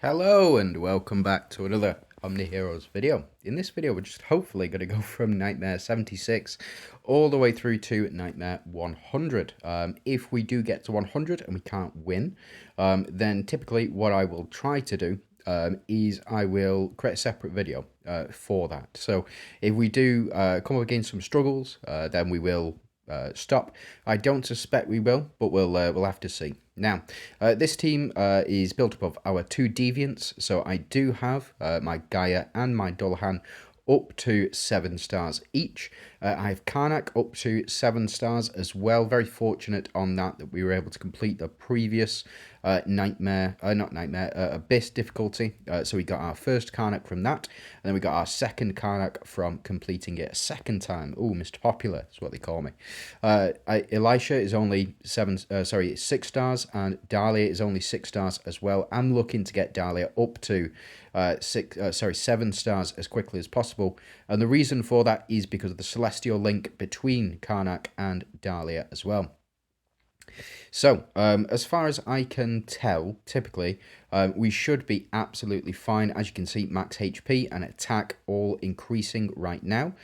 Hello and welcome back to another Omniheroes video. In this video we're just hopefully going to go from Nightmare 76 all the way through to Nightmare 100. If we do get to 100 and we can't win, then typically what I will try to do is I will create a separate video for that. So if we do come up against some struggles, then we will stop. I don't suspect we will, but we'll have to see. Now, this team is built up of our two deviants, so I do have my Gaia and my Dullahan up to 7 stars each. I have Karnak up to 7 stars as well. Very fortunate on that we were able to complete the previous Abyss difficulty. So we got our first Karnak from that, and then we got our second Karnak from completing it a second time. Oh, Mr. Popular is what they call me. Elisha is only 6 stars, and Dahlia is only 6 stars as well. I'm looking to get Dahlia up to 7 stars as quickly as possible, and the reason for that is because of the celestial link between Karnak and Dahlia as well. So, as far as I can tell, typically, we should be absolutely fine. As you can see, max HP and attack all increasing right now.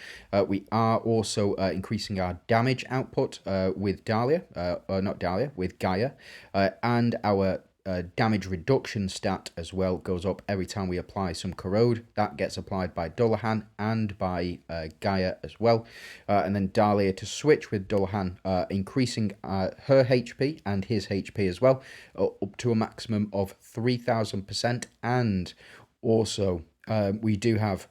We are also increasing our damage output with with Gaia, and our damage reduction stat as well goes up every time we apply some corrode. That gets applied by Dullahan and by Gaia as well. And then Dahlia to switch with Dullahan, increasing her HP and his HP as well, up to a maximum of 3000%. And also, we do have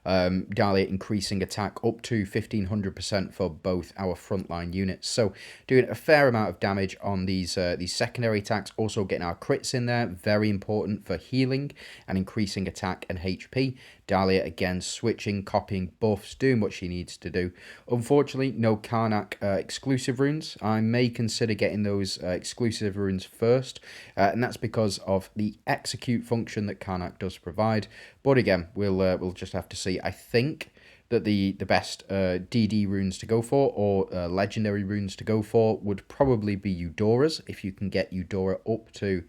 Dahlia increasing attack up to 1500% for both our frontline units. So doing a fair amount of damage on these secondary attacks. Also getting our crits in there, very important for healing and increasing attack and HP. Dahlia again switching, copying buffs, doing what she needs to do. Unfortunately, no Karnak exclusive runes. I may consider getting those exclusive runes first, and that's because of the execute function that Karnak does provide. But again, we'll just have to see. I think that the best DD runes to go for, or legendary runes to go for, would probably be Eudora's. If you can get Eudora up to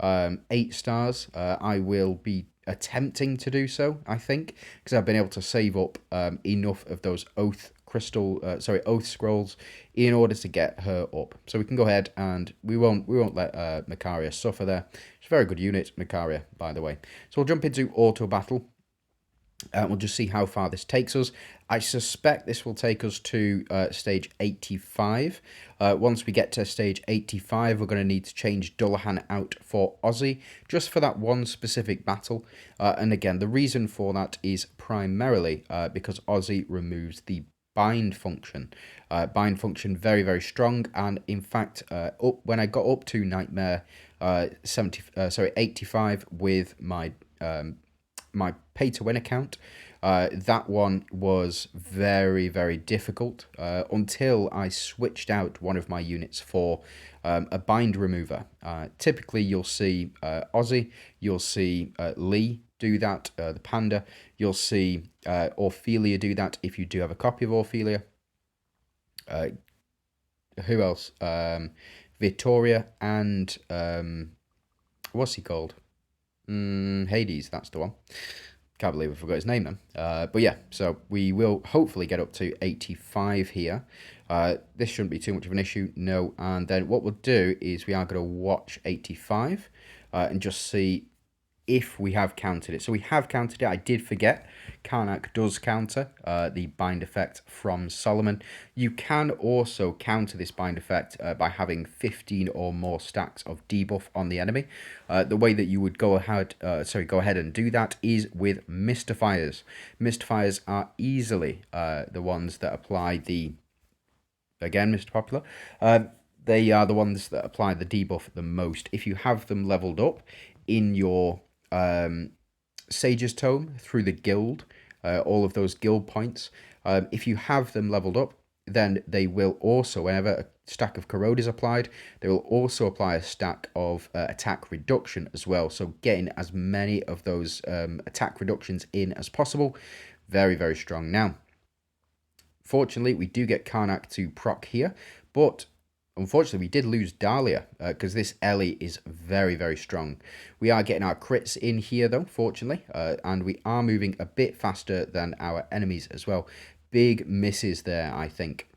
8 stars, I will be attempting to do so, I think, because I've been able to save up enough of those oath scrolls in order to get her up. So we can go ahead and we won't let Macaria suffer there. It's a very good unit, Macaria, by the way. So we'll jump into auto battle. We'll just see how far this takes us. I suspect this will take us to stage 85. Once we get to stage 85, we're going to need to change Dullahan out for Ozzy, just for that one specific battle. And again, the reason for that is primarily because Ozzy removes the bind function. Bind function very, very strong, and in fact, when I got up to Nightmare 85 with my my pay to win account, that one was very, very difficult until I switched out one of my units for a bind remover. Typically you'll see Ozzy, you'll see Lee do that, the panda, you'll see Ophelia do that if you do have a copy of Ophelia. Who else? Victoria and what's he called? Hades, that's the one. Can't believe I forgot his name then. But yeah, so we will hopefully get up to 85 here. This shouldn't be too much of an issue, no. And then what we'll do is we are going to watch 85 and just see if we have countered it. So we have countered it. I did forget. Karnak does counter the bind effect from Solomon. You can also counter this bind effect by having 15 or more stacks of debuff on the enemy. The way that you would go ahead and do that is with Mystifiers. Mystifiers are easily the ones that apply the, again, Mr. Popular, they are the ones that apply the debuff the most. If you have them leveled up in your Sage's Tome through the guild, all of those guild points, if you have them leveled up, then they will also, whenever a stack of corrode is applied, they will also apply a stack of attack reduction as well. So getting as many of those attack reductions in as possible, very, very strong. Now, fortunately, we do get Karnak to proc here, but unfortunately, we did lose Dahlia because this Ellie is very, very strong. We are getting our crits in here, though, fortunately, and we are moving a bit faster than our enemies as well. Big misses there, I think.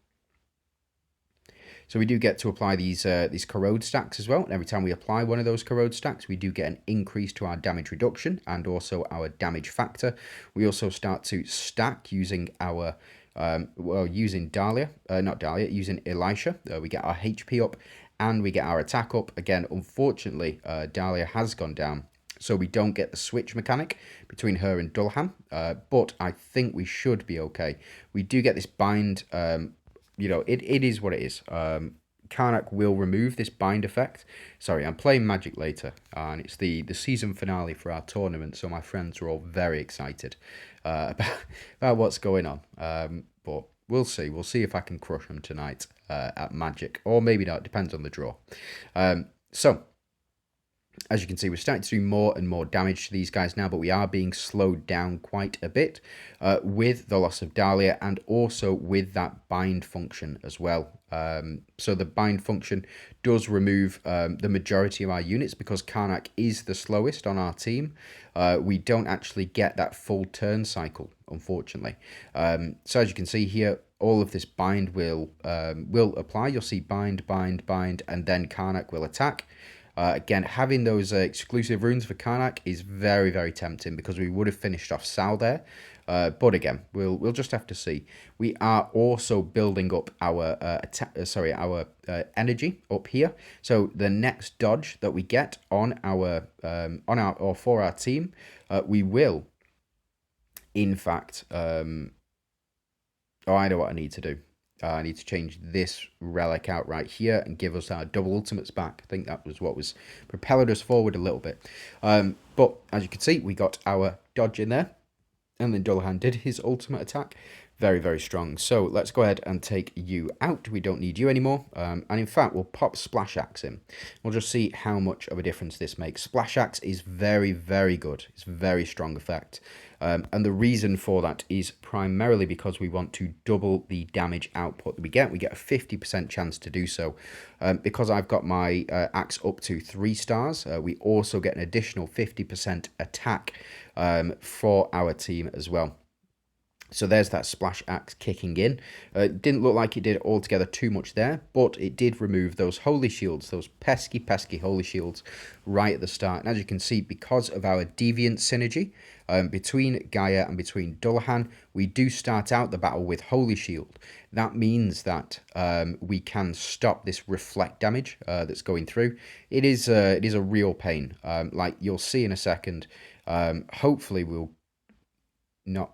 So we do get to apply these corrode stacks as well. And every time we apply one of those corrode stacks, we do get an increase to our damage reduction and also our damage factor. We also start to stack using our using Dahlia, not Dahlia, using Elisha. We get our HP up and we get our attack up. Again, unfortunately, Dahlia has gone down. So we don't get the switch mechanic between her and Dullahan, but I think we should be okay. We do get this bind, it is what it is. Karnak will remove this bind effect. Sorry, I'm playing Magic later, and it's the season finale for our tournament, so my friends are all very excited about what's going on. But we'll see. We'll see if I can crush them tonight at Magic, or maybe not. It depends on the draw. So, as you can see, we're starting to do more and more damage to these guys now, but we are being slowed down quite a bit with the loss of Dahlia and also with that bind function as well. So the bind function does remove the majority of our units because Karnak is the slowest on our team. We don't actually get that full turn cycle, unfortunately. So as you can see here, all of this bind will apply. You'll see bind, bind, bind, and then Karnak will attack. Again, having those exclusive runes for Karnak is very, very tempting because we would have finished off Sal there. But again, we'll just have to see. We are also building up our energy up here. So the next dodge that we get on our or for our team, we will, in fact. I know what I need to do. I need to change this relic out right here and give us our double ultimates back. I think that was what was propelling us forward a little bit. But as you can see, we got our dodge in there. And then Dullahan did his ultimate attack. Very, very strong. So let's go ahead and take you out. We don't need you anymore. And in fact, we'll pop Splash Axe in. We'll just see how much of a difference this makes. Splash Axe is very, very good. It's a very strong effect. And the reason for that is primarily because we want to double the damage output that we get. We get a 50% chance to do so. Because I've got my axe up to 3 stars, we also get an additional 50% attack for our team as well. So there's that Splash Axe kicking in. It didn't look like it did altogether too much there, but it did remove those holy shields, those pesky, pesky holy shields right at the start. And as you can see, because of our deviant synergy between Gaia and between Dullahan, we do start out the battle with holy shield. That means that we can stop this reflect damage that's going through. It is a real pain, like you'll see in a second. Hopefully we'll not...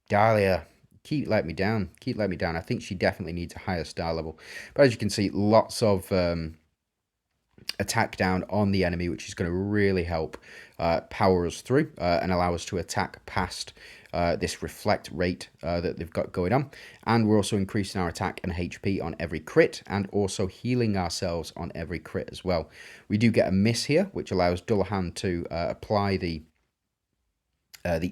Dahlia, keep letting me down. Keep letting me down. I think she definitely needs a higher star level. But as you can see, lots of attack down on the enemy, which is going to really help power us through and allow us to attack past this reflect rate that they've got going on. And we're also increasing our attack and HP on every crit and also healing ourselves on every crit as well. We do get a miss here, which allows Dullahan to apply the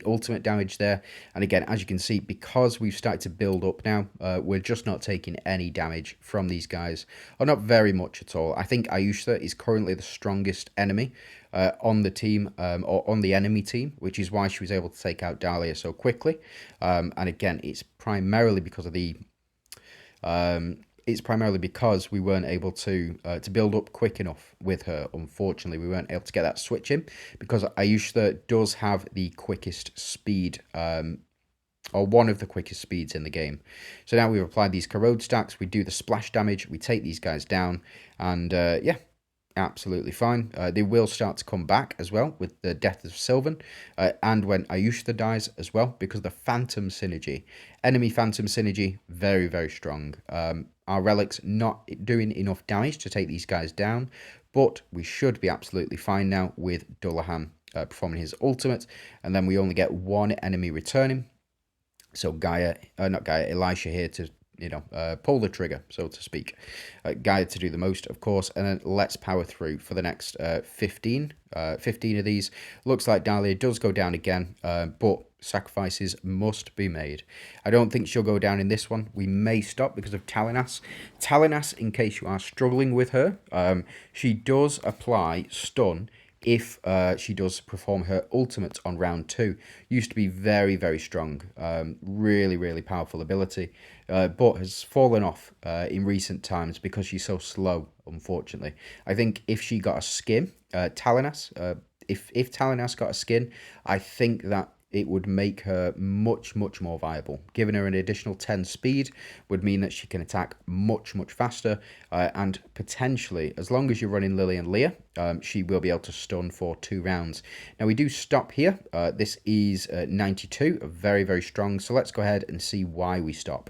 ultimate damage there. And again, as you can see, because we've started to build up now, we're just not taking any damage from these guys, or not very much at all. I think Ayushta is currently the strongest enemy on the team, or on the enemy team, which is why she was able to take out Dahlia so quickly. And again, it's primarily because of the we weren't able to build up quick enough with her. Unfortunately, we weren't able to get that switch in because Ayushta does have the quickest speed, or one of the quickest speeds in the game. So now we've applied these corrode stacks, we do the splash damage, we take these guys down, and yeah, absolutely fine. They will start to come back as well with the death of Sylvan, and when Ayushta dies as well, because the Phantom synergy, enemy Phantom synergy, very, very strong. Our relics not doing enough damage to take these guys down, but we should be absolutely fine now with Dullahan performing his ultimate, and then we only get one enemy returning. So Elisha here to pull the trigger, so to speak. Gaia to do the most, of course, and then let's power through for the next 15 of these. Looks like Dahlia does go down again, but sacrifices must be made. I don't think she'll go down in this one. We may stop because of Talinas. Talinas, in case you are struggling with her, she does apply stun if she does perform her ultimate on round 2. Used to be very, very strong. Really, really powerful ability. But has fallen off in recent times because she's so slow, unfortunately. I think if she got a skin, Talinas, if Talinas got a skin, I think that it would make her much, much more viable. Giving her an additional 10 speed would mean that she can attack much, much faster, and potentially, as long as you're running Lily and Leah, she will be able to stun for 2 rounds. Now, we do stop here. This is 92, very, very strong, so let's go ahead and see why we stop.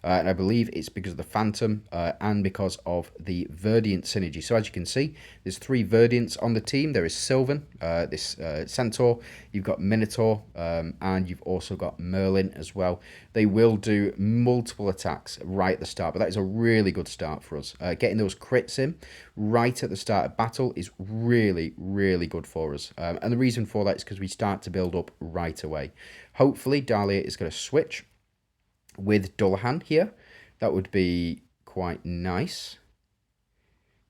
And I believe it's because of the Phantom and because of the Verdiant synergy. So as you can see, there's 3 Verdiants on the team. There is Sylvan, this Centaur, you've got Minotaur, and you've also got Merlin as well. They will do multiple attacks right at the start, but that is a really good start for us. Getting those crits in right at the start of battle is really, really good for us. And the reason for that is because we start to build up right away. Hopefully, Dahlia is going to switch with Dullahan here. That would be quite nice.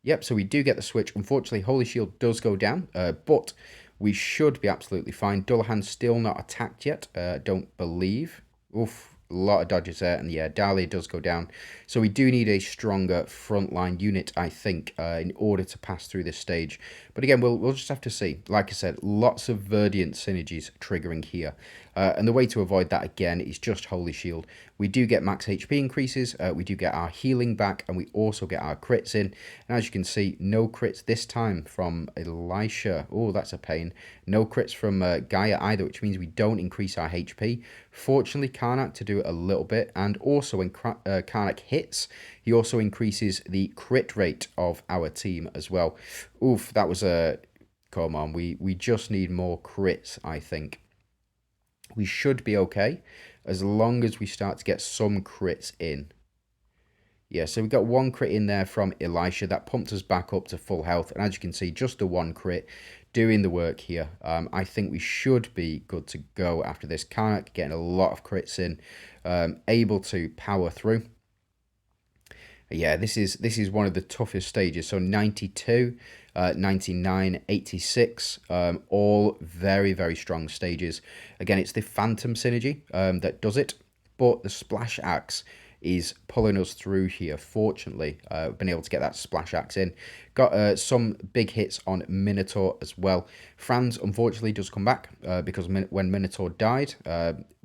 Yep, so we do get the switch. Unfortunately, Holy Shield does go down, but we should be absolutely fine. Dullahan's still not attacked yet, don't believe. Oof, a lot of dodges there, and yeah, Dahlia does go down. So we do need a stronger frontline unit, I think, in order to pass through this stage. But again, we'll just have to see. Like I said, lots of Verdiant synergies triggering here. And the way to avoid that, again, is just Holy Shield. We do get max HP increases, we do get our healing back, and we also get our crits in. And as you can see, no crits this time from Elisha. Oh, that's a pain. No crits from Gaia either, which means we don't increase our HP. Fortunately, Karnak to do it a little bit, and also when Karnak hits, he also increases the crit rate of our team as well. Oof, that was a... Come on, we just need more crits, I think. We should be okay as long as we start to get some crits in. Yeah, so we got 1 crit in there from Elisha. That pumped us back up to full health. And as you can see, just the 1 crit doing the work here. I think we should be good to go after this. Karnak getting a lot of crits in, able to power through. Yeah, this is one of the toughest stages. So 92, 99, 86, all very, very strong stages. Again, it's the Phantom synergy that does it, but the Splash Axe is pulling us through here. Fortunately, been able to get that Splash Axe in. Got some big hits on Minotaur as well. Franz, unfortunately, does come back because when Minotaur died,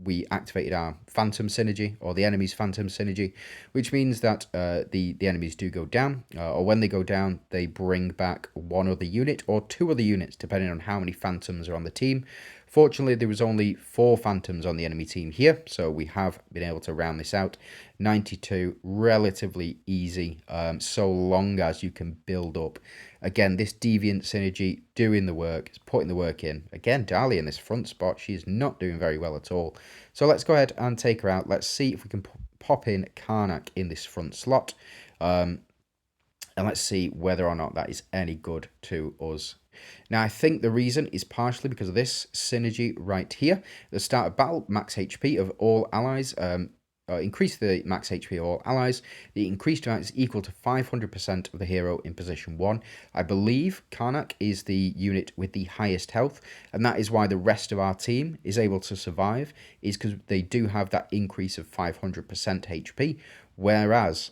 we activated our Phantom synergy, or the enemy's Phantom synergy, which means that the enemies do go down, or when they go down, they bring back 1 other unit or 2 other units, depending on how many Phantoms are on the team. Fortunately, there was only 4 Phantoms on the enemy team here, so we have been able to round this out. 92, relatively easy, so long as you can build up. Again, this Deviant synergy doing the work, is putting the work in. Again, Dahlia in this front spot, she is not doing very well at all. So let's go ahead and take her out. Let's see if we can pop in Karnak in this front slot. And let's see whether or not that is any good to us. Now, I think the reason is partially because of this synergy right here. At the start of battle, max HP of all allies, increase the max HP of all allies. The increased amount is equal to 500% of the hero in position 1. I believe Karnak is the unit with the highest health, and that is why the rest of our team is able to survive, is because they do have that increase of 500% HP, whereas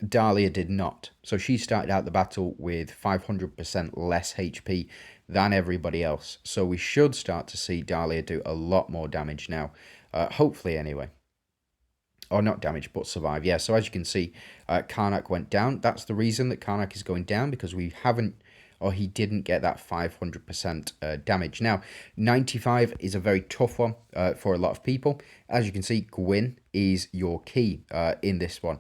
Dahlia did not. So she started out the battle with 500% less HP than everybody else. So we should start to see Dahlia do a lot more damage now. Hopefully anyway. Or not damage, but survive. Yeah, so as you can see, Karnak went down. That's the reason that Karnak is going down, because we haven't, or he didn't get that 500% damage. Now, 95 is a very tough one for a lot of people. As you can see, Gwyn is your key in this one.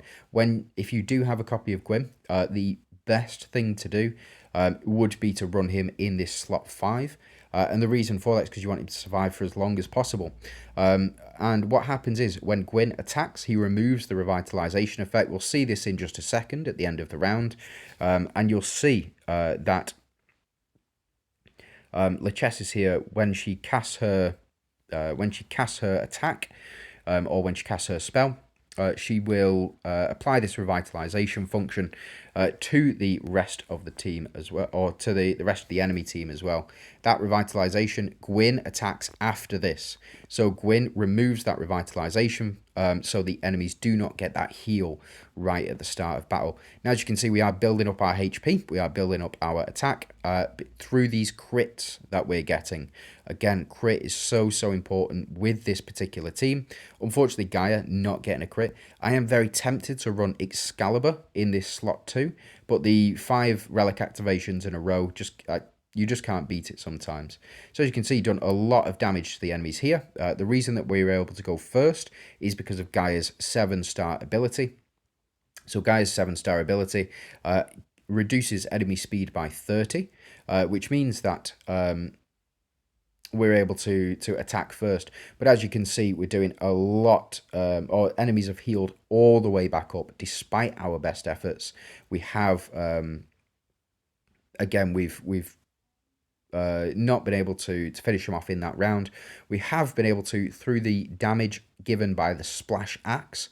If you do have a copy of Gwyn, the best thing to do would be to run him in this slot 5. And the reason for that is because you want him to survive for as long as possible. And what happens is when Gwyn attacks, he removes the revitalization effect. We'll see this in just a second at the end of the round. And you'll see that Lichess here, when she casts her attack, or when she casts her spell, she will apply this revitalization function to the rest of the team as well, or to the rest of the enemy team as well. That revitalization, Gwyn attacks after this. So Gwyn removes that revitalization, so the enemies do not get that heal right at the start of battle. Now, as you can see, we are building up our HP, we are building up our attack through these crits that we're getting. Again, crit is so important with this particular team. Unfortunately, Gaia not getting a crit. I am very tempted to run Excalibur in this slot too, but the 5 relic activations in a row, you just can't beat it sometimes. So as you can see, done a lot of damage to the enemies here. The reason that we were able to go first is because of Gaia's 7-star ability. So Gaia's 7-star ability reduces enemy speed by 30, which means that we're able to attack first. But as you can see, we're doing a lot, or enemies have healed all the way back up despite our best efforts. We have, again, we've not been able to finish them off in that round. We have been able to through the damage given by the splash axe.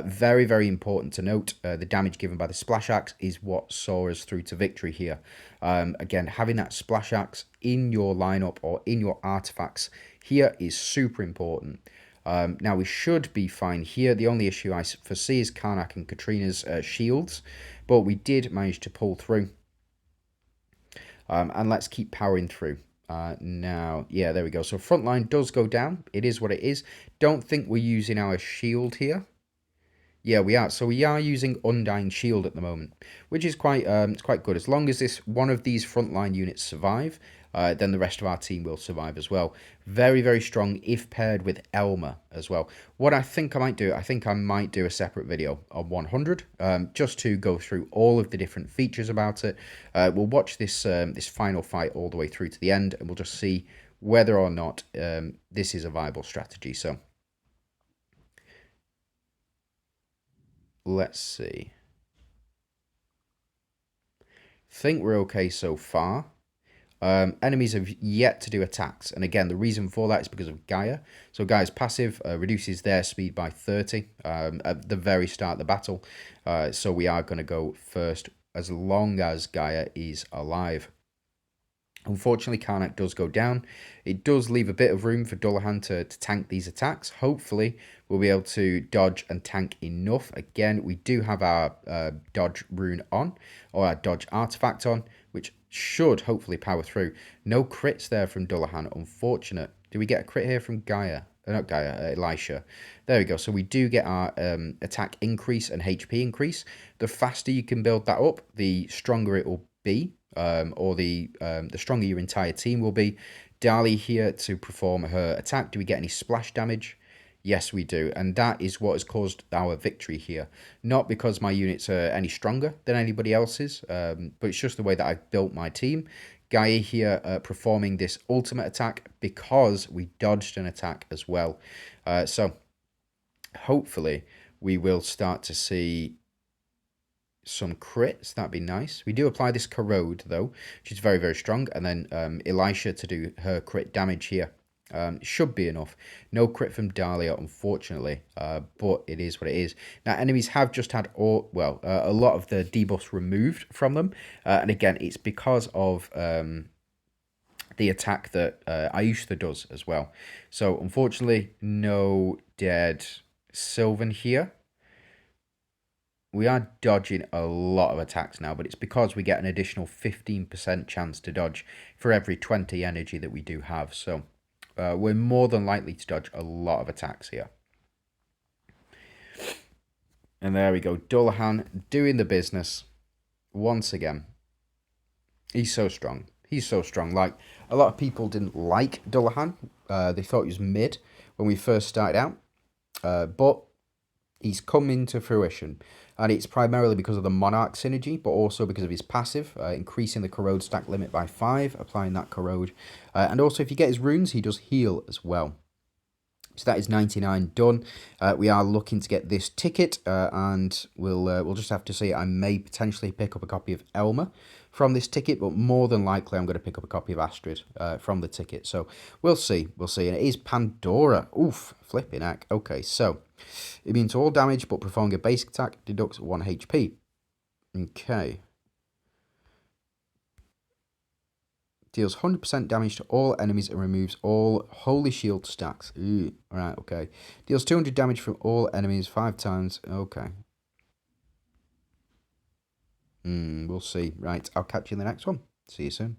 Very, very important to note, the damage given by the splash axe is what saw us through to victory here. Again, having that splash axe in your lineup or in your artifacts here is super important. Now, we should be fine here. The only issue I foresee is Karnak and Katrina's shields, but we did manage to pull through. And let's keep powering through. Now, yeah, there we go. So frontline does go down. It is what it is. Don't think we're using our shield here. Yeah, we are. So we are using Undying Shield at the moment, which is quite it's quite good. As long as one of these frontline units survive, then the rest of our team will survive as well. Very, very strong if paired with Elmer as well. What I think I might do, a separate video on 100, just to go through all of the different features about it. We'll watch this this final fight all the way through to the end, and we'll just see whether or not this is a viable strategy. So let's see. Think we're okay so far. Enemies have yet to do attacks, and again, the reason for that is because of Gaia. So Gaia's passive reduces their speed by 30 at the very start of the battle. So we are going to go first as long as Gaia is alive. Unfortunately, Karnak does go down. It does leave a bit of room for Dullahan to tank these attacks. Hopefully, we'll be able to dodge and tank enough. Again, we do have our dodge rune on, or our dodge artifact on, which should hopefully power through. No crits there from Dullahan, unfortunate. Do we get a crit here from Gaia? Not Gaia, Elisha. There we go. So we do get our attack increase and HP increase. The faster you can build that up, the stronger it will be. Or the stronger your entire team will be. Dali here to perform her attack. Do we get any splash damage? Yes, we do. And that is what has caused our victory here. Not because my units are any stronger than anybody else's, but it's just the way that I've built my team. Gaia here performing this ultimate attack because we dodged an attack as well. So hopefully we will start to see some crits. That'd be nice. We do apply this corrode though, which is very, very strong, and then Elisha to do her crit damage here. Should be enough. No crit from Dahlia, unfortunately, but it is what it is. Now, enemies have just had a lot of the debuffs removed from them, and again, it's because of the attack that Ayushta does as well. So, unfortunately, no dead Sylvan here. We are dodging a lot of attacks now, but it's because we get an additional 15% chance to dodge for every 20 energy that we do have. So we're more than likely to dodge a lot of attacks here. And there we go. Dullahan doing the business once again. He's so strong. He's so strong. Like, a lot of people didn't like Dullahan. They thought he was mid when we first started out. But He's come into fruition, and it's primarily because of the Monarch synergy, but also because of his passive, increasing the corrode stack limit by 5, applying that corrode. And also, if you get his runes, he does heal as well. So that is 99 done. We are looking to get this ticket, and we'll just have to see. I may potentially pick up a copy of Elmer from this ticket, but more than likely I'm going to pick up a copy of Astrid from the ticket. So we'll see. We'll see. And it is Pandora. Oof, flipping heck. Okay, so immune to all damage, but performing a basic attack deducts 1 HP. Okay. Deals 100% damage to all enemies and removes all holy shield stacks. Ooh, right, okay. Deals 200 damage from all enemies 5 times. Okay. We'll see. Right, I'll catch you in the next one. See you soon.